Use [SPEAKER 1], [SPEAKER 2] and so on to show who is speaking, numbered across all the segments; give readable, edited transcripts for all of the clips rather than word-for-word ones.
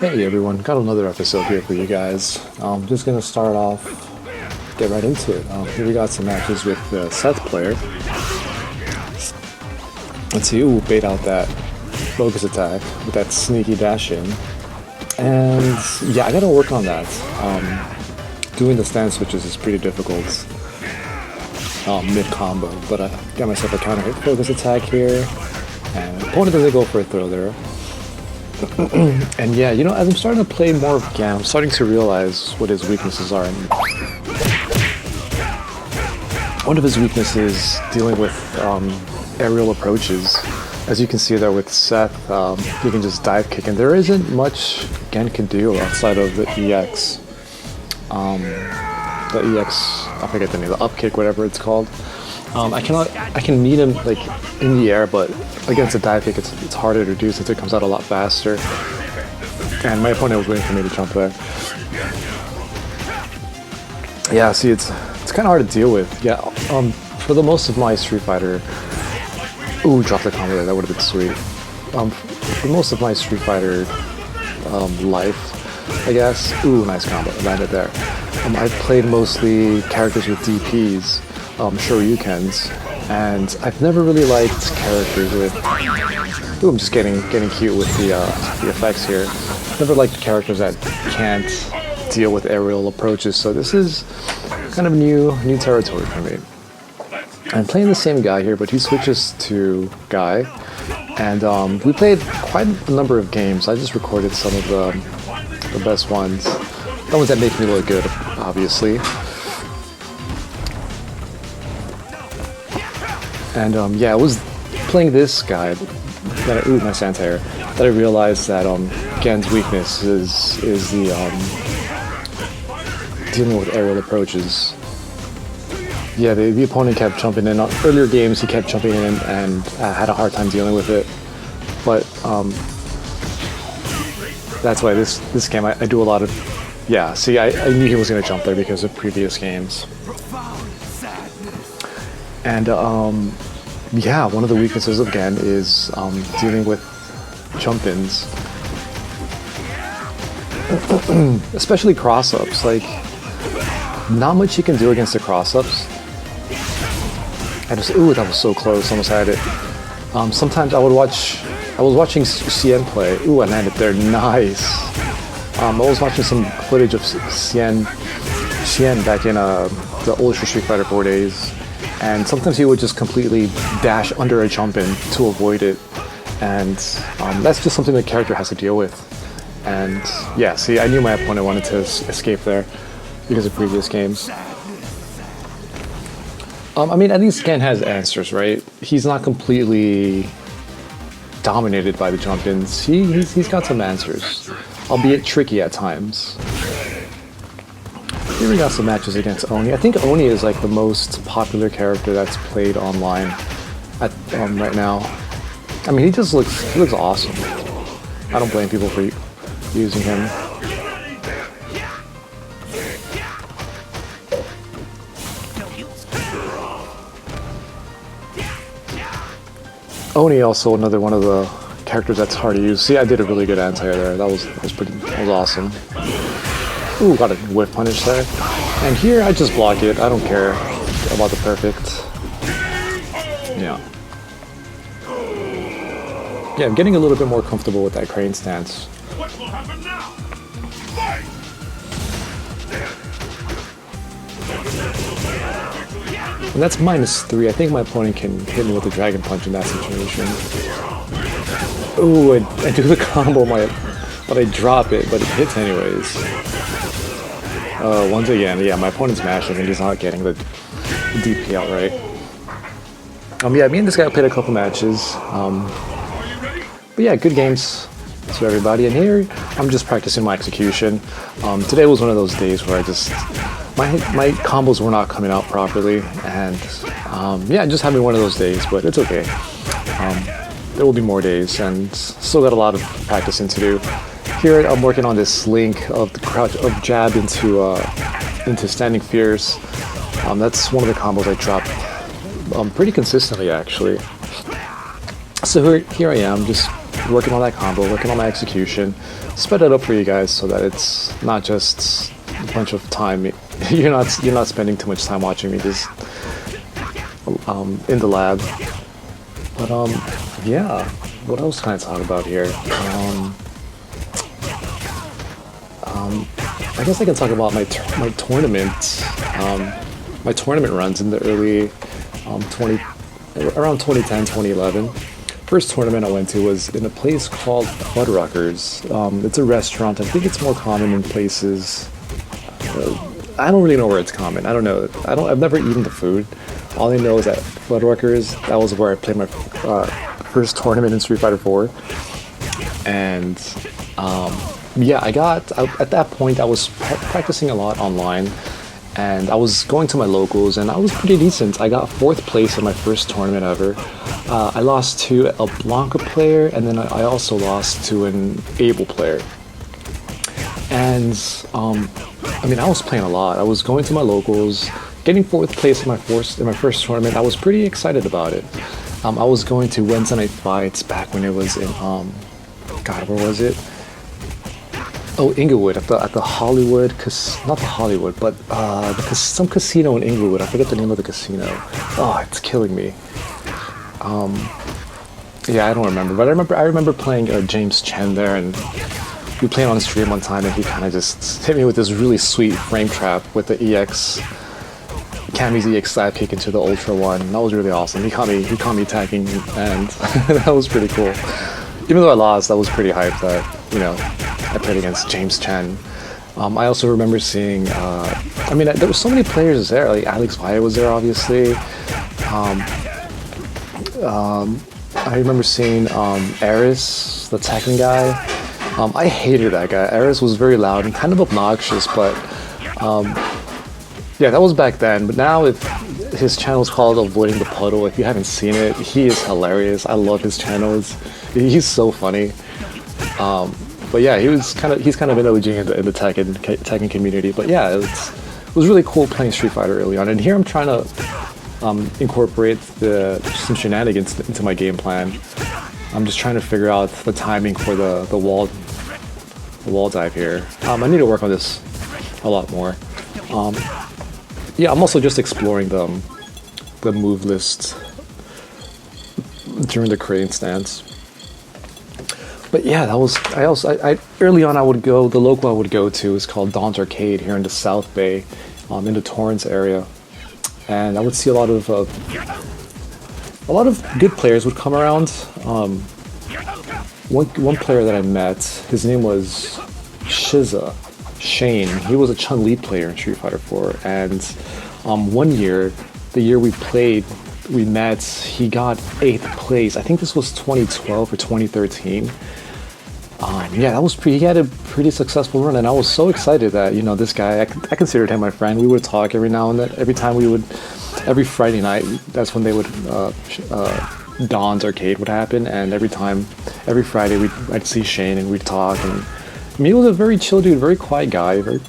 [SPEAKER 1] Hey everyone, got another episode here for you guys. Just gonna start off, get right into it. Here we got some matches with the Seth player. Let's see, ooh, bait out that focus attack with that sneaky dash in. And yeah, I gotta work on that. Doing the stand switches is pretty difficult mid-combo, but I got myself a counter hit focus attack here. And opponent doesn't go for a throw there. And yeah, you know, as I'm starting to play more of Gam, I'm starting to realize what his weaknesses are. And one of his weaknesses dealing with aerial approaches. As you can see there with Seth, he can just dive kick, and there isn't much Gen can do outside of the EX. I forget the name, the up kick, whatever it's called. I can meet him like in the air, but against a dive kick, it's harder to do since it comes out a lot faster. And my opponent was waiting for me to jump there. Yeah, see, it's kind of hard to deal with. Yeah, for the most of my Street Fighter, ooh, drop the combo there. That would have been sweet. For most of my Street Fighter life, I guess. Ooh, nice combo. Landed there. I've played mostly characters with DPs. Shoryukens, and I've never really liked characters with. Ooh, I'm just getting cute with the effects here. Never liked characters that can't deal with aerial approaches, so this is kind of new territory for me. I'm playing the same guy here, but he switches to Guy, and we played quite a number of games. I just recorded some of the best ones, the ones that make me look good, obviously. And yeah, I was playing this guy, ooh, nice anti-air, that I realized that Gen's weakness is the dealing with aerial approaches. Yeah, the opponent kept jumping in. Earlier games, he kept jumping in and had a hard time dealing with it. But that's why this game I do a lot of. Yeah, see, I knew he was going to jump there because of previous games. And yeah, one of the weaknesses of Gen is dealing with jump-ins, especially cross-ups. Like, not much you can do against the cross-ups. Ooh, that was so close, almost had it. Sometimes I was watching Cien play. Ooh, I landed there, nice. I was watching some footage of Cien back in the Ultra Street Fighter 4 days. And sometimes he would just completely dash under a jump-in to avoid it. And that's just something the character has to deal with. And yeah, see, I knew my opponent wanted to escape there because of previous games. I mean, at least Gen has answers, right? He's not completely dominated by the jump-ins. He's got some answers, albeit tricky at times. Here we got some matches against Oni. I think Oni is like the most popular character that's played online right now. I mean, he looks awesome. I don't blame people for using him. Oni also another one of the characters that's hard to use. See, I did a really good anti-air there. That was awesome. Ooh, got a whiff punish there. And here, I just block it. I don't care about the perfect. Yeah. Yeah, I'm getting a little bit more comfortable with that crane stance. What will happen now? And that's -3. I think my opponent can hit me with a Dragon Punch in that situation. Ooh, I do the combo, but I drop it, but it hits anyways. Once again, yeah, my opponent's mashing and he's not getting the DP out right. Yeah, me and this guy played a couple matches. But yeah, good games to everybody. And here, I'm just practicing my execution. Today was one of those days where my combos were not coming out properly, and yeah, just having one of those days. But it's okay. There will be more days, and still got a lot of practicing to do. Here I'm working on this link of the crouch of jab into standing fierce. That's one of the combos I dropped pretty consistently actually. So here I am, just working on that combo, working on my execution, spread it up for you guys so that it's not just a bunch of time. You're not spending too much time watching me just in the lab. But yeah, what else can I talk about here? I guess I can talk about my tournament. My tournament runs in the early around 2010, 2011. First tournament I went to was in a place called Fuddruckers. It's a restaurant. I think it's more common in places. I don't really know where it's common. I don't know. I've never eaten the food. All I know is that Fuddruckers, that was where I played my first tournament in Street Fighter 4. And yeah, at that point I was practicing a lot online, and I was going to my locals, and I was pretty decent. I got 4th place in my first tournament ever. I lost to a Blanca player, and then I also lost to an Able player. And I mean, I was playing a lot. I was going to my locals, getting 4th place in my first tournament. I was pretty excited about it. I was going to Wednesday night fights back when it was in God, where was it? Oh, Inglewood, at the Hollywood, not the Hollywood, but some casino in Inglewood. I forget the name of the casino. Oh, it's killing me. Yeah, I don't remember, but I remember playing James Chen there, and we played on stream one time, and he kind of just hit me with this really sweet frame trap with the EX, Cammy's EX slap kick into the Ultra one. That was really awesome. He caught me tagging, and that was pretty cool. Even though I lost, I was pretty hyped that, you know, I played against James Chen. I also remember seeing, I mean, there were so many players there. Like Alex Valle was there, obviously. I remember seeing Aris, the Tekken guy. I hated that guy. Aris was very loud and kind of obnoxious, but yeah, that was back then. But now his channel is called Avoiding the Puddle. If you haven't seen it, he is hilarious. I love his channels. He's so funny. But yeah, he's kind of an OG in the Tekken community. But yeah, it was really cool playing Street Fighter early on. And here I'm trying to incorporate some shenanigans into my game plan. I'm just trying to figure out the timing for the wall dive here. I need to work on this a lot more. Yeah, I'm also just exploring the move list during the crane stance. But yeah, I early on the local I would go to is called Don's Arcade here in the South Bay, in the Torrance area, and I would see a lot of good players would come around. One player that I met, his name was Shane. He was a Chun-Li player in Street Fighter 4, and one year, the year we met, he got 8th place. I think this was 2012 or 2013. Yeah, he had a pretty successful run, and I was so excited that, you know, this guy, I considered him my friend. We would talk every now and then. Every Friday night, that's when they would, Don's Arcade would happen, and every Friday I'd see Shane and we'd talk. And I mean, he was a very chill dude, very quiet guy, very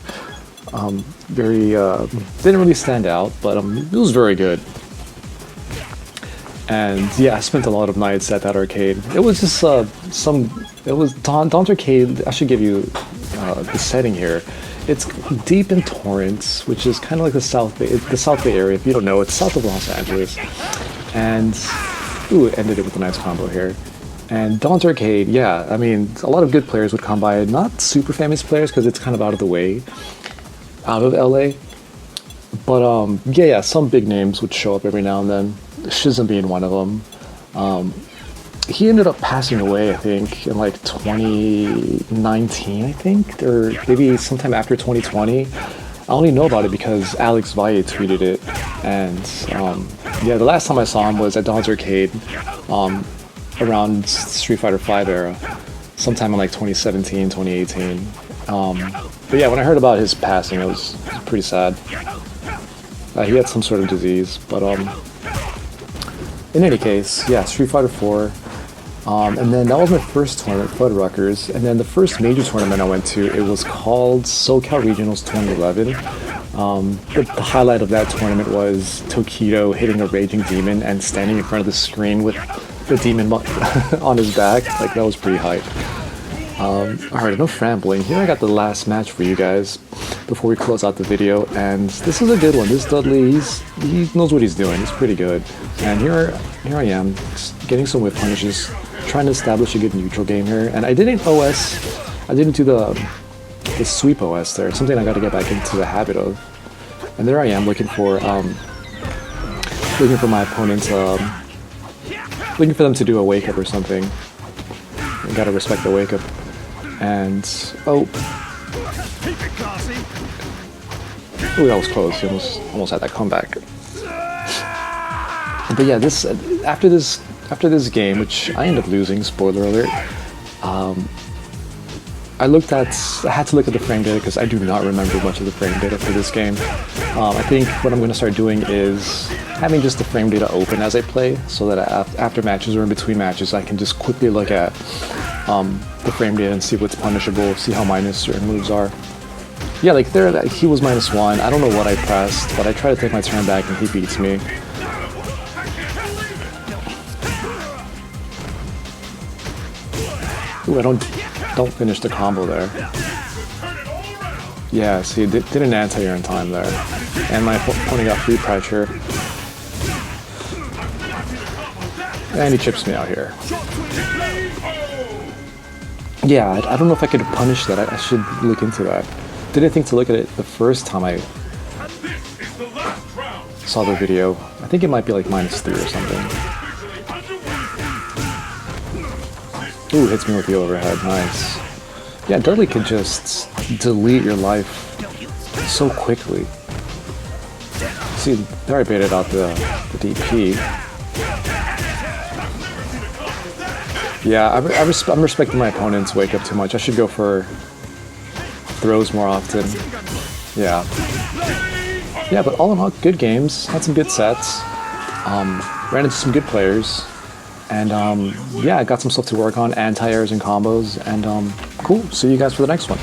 [SPEAKER 1] didn't really stand out, but it was very good. And yeah, I spent a lot of nights at that arcade. It was just it was Don's Arcade. I should give you the setting here. It's deep in Torrance, which is kind of like the South Bay area. If you don't know, it's south of Los Angeles. And ooh, it ended it with a nice combo here. And Don's Arcade, yeah, I mean, a lot of good players would come by. Not super famous players because it's kind of out of the way, out of LA. But yeah, some big names would show up every now and then. Shizm being one of them. He ended up passing away, I think, in like 2019, I think, or maybe sometime after 2020. I only know about it because Alex Valle tweeted it, and yeah, the last time I saw him was at Don's Arcade, around Street Fighter 5 era, sometime in like 2017, 2018. But yeah, when I heard about his passing, it was pretty sad. He had some sort of disease, but in any case, yeah, Street Fighter 4. And then that was my first tournament, Fuddruckers. And then the first major tournament I went to, it was called SoCal Regionals 2011. The highlight of that tournament was Tokido hitting a Raging Demon and standing in front of the screen with the demon on his back. Like, that was pretty hype. Alright, enough rambling. Here I got the last match for you guys before we close out the video, and this is a good one. This Dudley, he knows what he's doing. He's pretty good. And here I am, getting some whip punishes, trying to establish a good neutral game here. And I didn't do the sweep OS there. It's something I got to get back into the habit of. And there I am, looking for my opponents, looking for them to do a wake up or something. You gotta respect the wake up. And oh, that was close. He almost had that comeback. But yeah, after this game, which I ended up losing, spoiler alert, I had to look at the frame data because I do not remember much of the frame data for this game. I think what I'm going to start doing is having just the frame data open as I play, so that after matches or in between matches I can just quickly look at the frame data and see what's punishable, see how minus certain moves are. Yeah, like there, he was -1. I don't know what I pressed, but I try to take my turn back and he beats me. Ooh, I don't finish the combo there. Yeah, see, didn't anti-air in time there. And my opponent got free pressure. And he chips me out here. Yeah, I don't know if I could punish that. I should look into that. Didn't think to look at it the first time I saw the video. I think it might be like -3 or something. Ooh, hits me with the overhead. Nice. Yeah, Dudley can just delete your life so quickly. See, there I baited out the DP. Yeah, I'm respecting my opponent's wake up too much. I should go for throws more often. Yeah. Yeah, but all in all, good games. Had some good sets. Ran into some good players. And yeah, I got some stuff to work on, anti-airs and combos. And cool, see you guys for the next one.